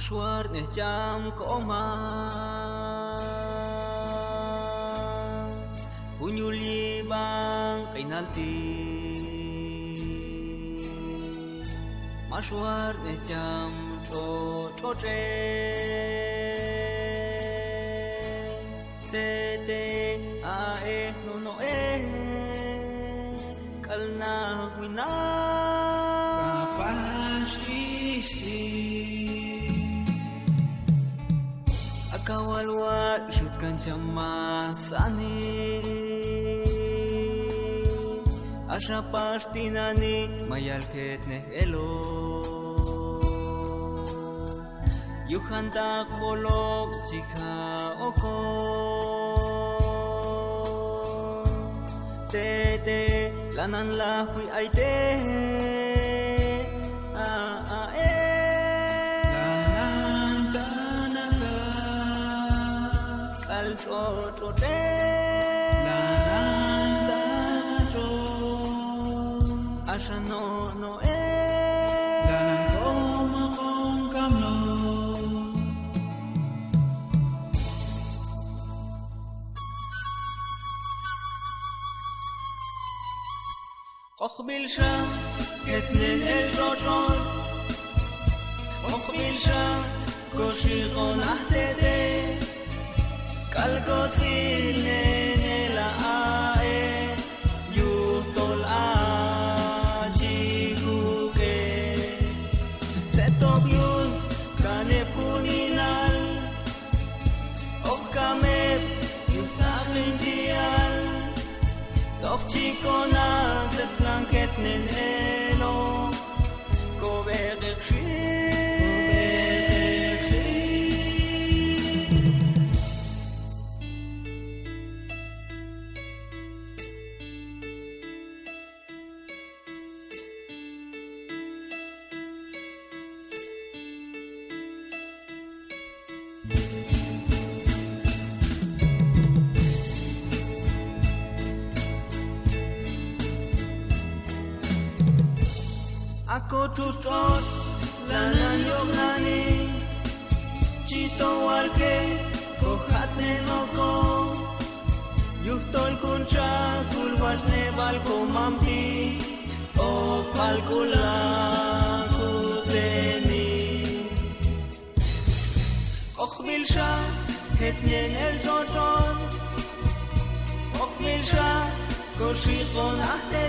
mashwar ne jam ko ma unyuli bang kainalti mashwar ne jam cho tre te a e no e kalna wina Akawalwa shoot kan chama sani Asha pastinani mayalket ne elo Yuhandak bolok chika oko Te lanan la hui aite cho tre asha no e قبل شام اتنين الجوجون قبل شام كوشي غون احتدي Kalgosil nela ae yutol ajihuke setok yun kane puninal okamep yutakindial tok chikona se blanket neneno koberekshi Ako tutot lanan yok nani Chito warke kohat ne noko Yuhtol kuncha kulwas ne balko mamti O palkula kuteni Okbilsha hetnyen el jojon Okbilsha koshikon ahte